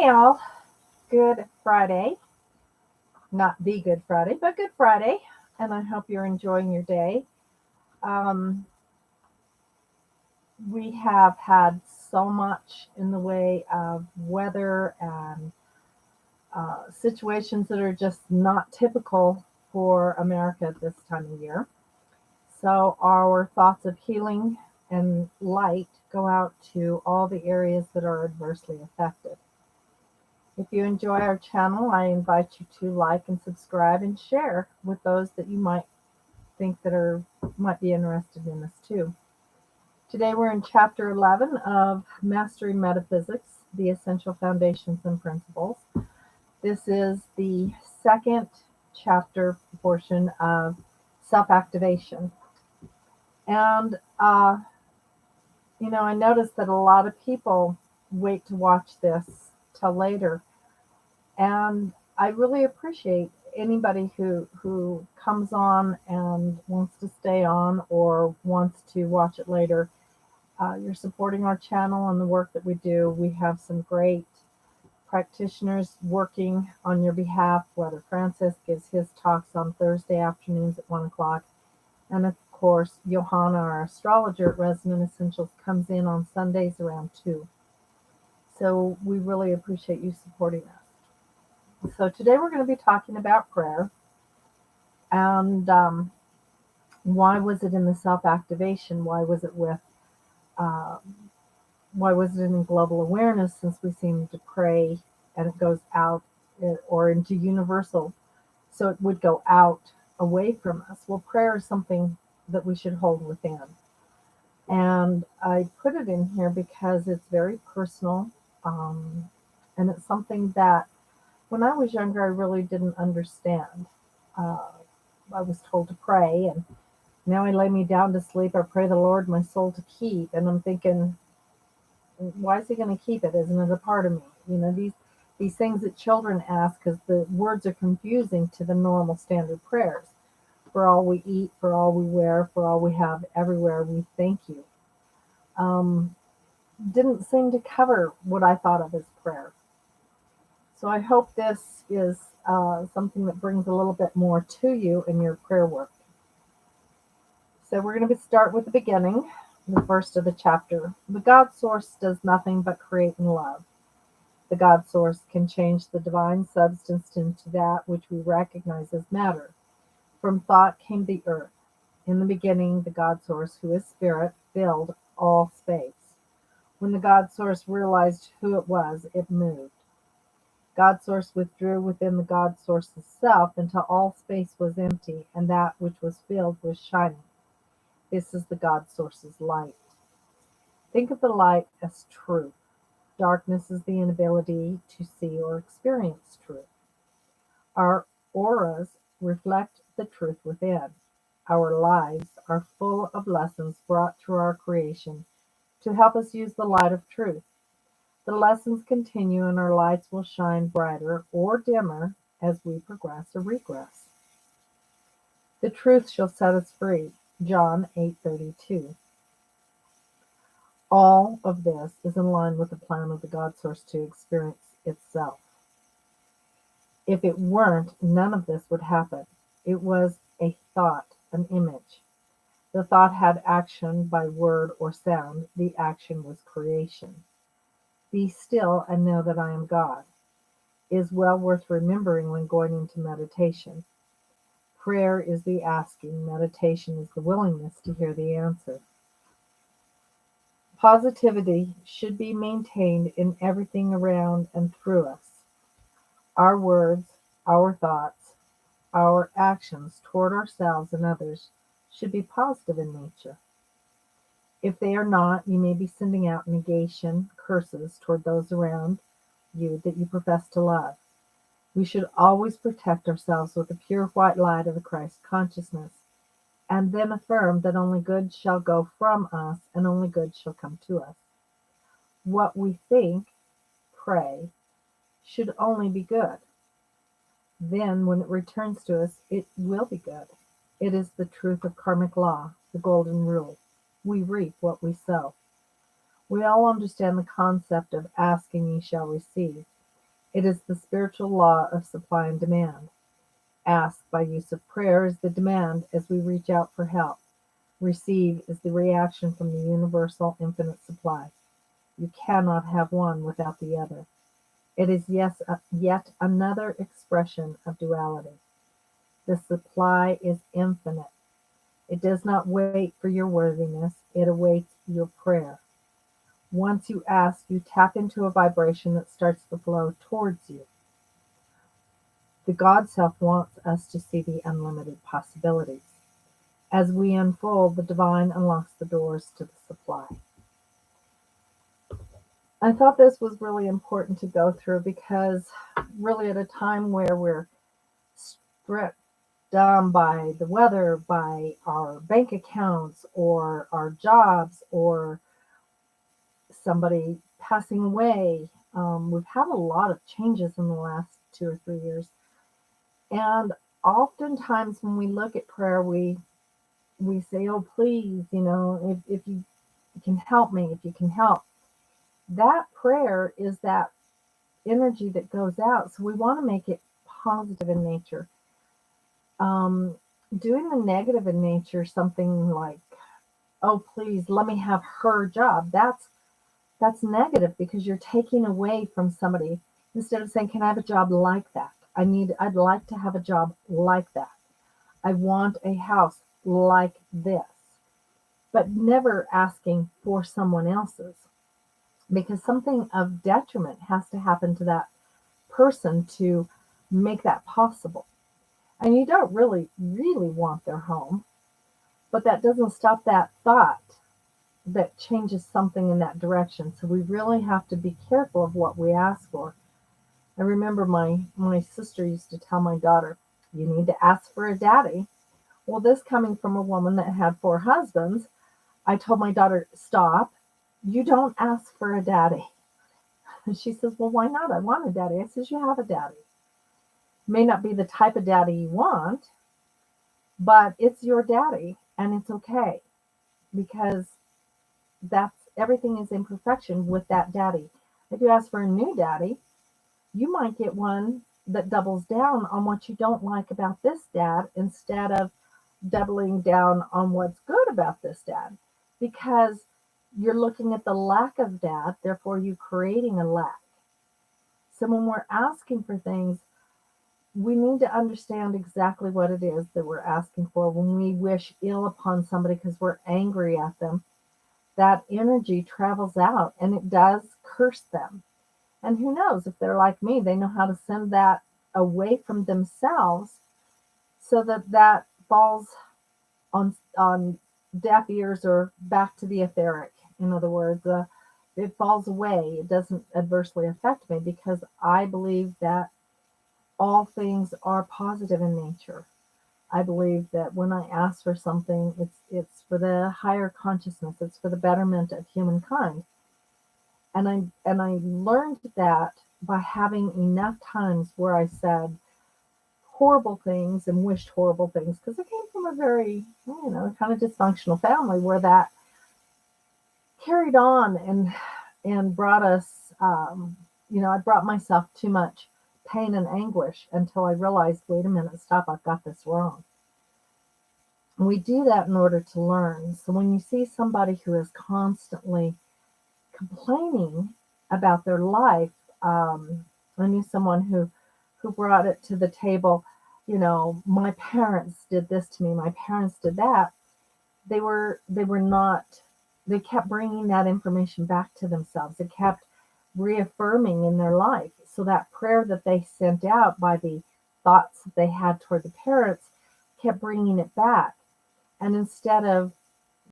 Hey all, good Friday. Not the Good Friday, but Good Friday. And I hope you're enjoying your day. Um, we have had so much in the way of weather and situations that are just not typical for America at this time of year. So, our thoughts of healing and light go out to all the areas that are adversely affected. If you enjoy our channel, I invite you to like and subscribe and share with those that you might think that are might be interested in this too. Today we're in chapter 11 of Mastering Metaphysics, the Essential Foundations and Principles. This is the second chapter portion of self-activation. And I noticed that a lot of people wait to watch this till later. And I really appreciate anybody who comes on and wants to stay on or wants to watch it later. You're supporting our channel and the work that we do. We have some great practitioners working on your behalf, whether Francis gives his talks on Thursday afternoons at 1 o'clock. And of course, Johanna, our astrologer at Resonant Essentials, comes in on Sundays around 2. So we really appreciate you supporting us. So today we're going to be talking about prayer and why was it in the self-activation? Uh, why was it in global awareness? Since we seem to pray and it goes out or into universal, so it would go out away from us. Well, prayer is something that we should hold within, and I put it in here because it's very personal, and it's something that when I was younger, I really didn't understand. Uh, I was told to pray, and now I lay me down to sleep. I pray the Lord my soul to keep, and I'm thinking, why is He going to keep it? Isn't it a part of me? These things that children ask because the words are confusing to the normal standard prayers. For all we eat, for all we wear, for all we have everywhere, we thank you. Um, didn't seem to cover what I thought of as prayer. So I hope this is something that brings a little bit more to you in your prayer work. So we're going to start with the beginning, the first of the chapter. The God source does nothing but create and love. The God source can change the divine substance into that which we recognize as matter. From thought came the earth. In the beginning, the God source, who is spirit, filled all space. When the God source realized who it was, it moved. God source withdrew within the God source's self until all space was empty and that which was filled was shining. This is the God source's light. Think of the light as truth. Darkness is the inability to see or experience truth. Our auras reflect the truth within. Our lives are full of lessons brought through our creation to help us use the light of truth. The lessons continue and our lights will shine brighter or dimmer as we progress or regress. The truth shall set us free. John 8:32. All of this is in line with the plan of the God source to experience itself. If it weren't, none of this would happen. It was a thought, an image. The thought had action by word or sound. The action was creation. Be still and know that I am God is well worth remembering when going into meditation. Prayer is the asking, meditation is the willingness to hear the answer. Positivity should be maintained in everything around and through us. Our words, our thoughts, our actions toward ourselves and others should be positive in nature. If they are not, you may be sending out negation, curses toward those around you that you profess to love. We should always protect ourselves with the pure white light of the Christ consciousness, and then affirm that only good shall go from us and only good shall come to us. What we think, pray, should only be good. Then, when it returns to us, it will be good. It is the truth of karmic law, the golden rule. We reap what we sow. We all understand the concept of asking ye shall receive. It is the spiritual law of supply and demand. Ask by use of prayer is the demand as we reach out for help. Receive is the reaction from the universal infinite supply. You cannot have one without the other. It is yet another expression of duality. The supply is infinite. It does not wait for your worthiness, it awaits your prayer. Once you ask, you tap into a vibration that starts the flow towards you. The God Self wants us to see the unlimited possibilities. As we unfold, the divine unlocks the doors to the supply. I thought this was really important to go through because, really, at a time where we're stripped down by the weather, by our bank accounts, or our jobs, or somebody passing away, we've had a lot of changes in the last 2 or 3 years. And oftentimes, when we look at prayer, we say, "Oh, please, if you can help me, if you can help." That prayer is that energy that goes out. So we want to make it positive in nature. Um, Doing the negative in nature, something like, "Oh, please, let me have her job." That's negative because you're taking away from somebody instead of saying, "Can I have a job like that? I'd like to have a job like that. I want a house like this." But never asking for someone else's, because something of detriment has to happen to that person to make that possible. And you don't really, really want their home, but that doesn't stop that thought that changes something in that direction. So we really have to be careful of what we ask for. I remember my sister used to tell my daughter, "You need to ask for a daddy." Well, this coming from a woman that had 4 husbands, I told my daughter, "Stop. You don't ask for a daddy." And she says, "Well, why not? I want a daddy." I says, "You have a daddy. May not be the type of daddy you want, but it's your daddy and it's okay, because that's everything is in perfection with that daddy. If you ask for a new daddy, you might get one that doubles down on what you don't like about this dad instead of doubling down on what's good about this dad, because you're looking at the lack of dad, therefore you're creating a lack. So when we're asking for things, we need to understand exactly what it is that we're asking for. When we wish ill upon somebody because we're angry at them, that energy travels out and it does curse them. And who knows, if they're like me, they know how to send that away from themselves so that that falls on deaf ears or back to the etheric. In other words, it falls away. It doesn't adversely affect me because I believe that all things are positive in nature. I believe that when I ask for something, it's for the higher consciousness. It's for the betterment of humankind. And I learned that by having enough times where I said horrible things and wished horrible things, because I came from a very, kind of dysfunctional family where that carried on and brought us, I brought myself too much pain and anguish until I realized, wait a minute, stop, I've got this wrong. And we do that in order to learn. So when you see somebody who is constantly complaining about their life, I knew someone who brought it to the table. My parents did this to me. My parents did that. They were not. They kept bringing that information back to themselves. It kept reaffirming in their life. So that prayer that they sent out by the thoughts that they had toward the parents kept bringing it back. And instead of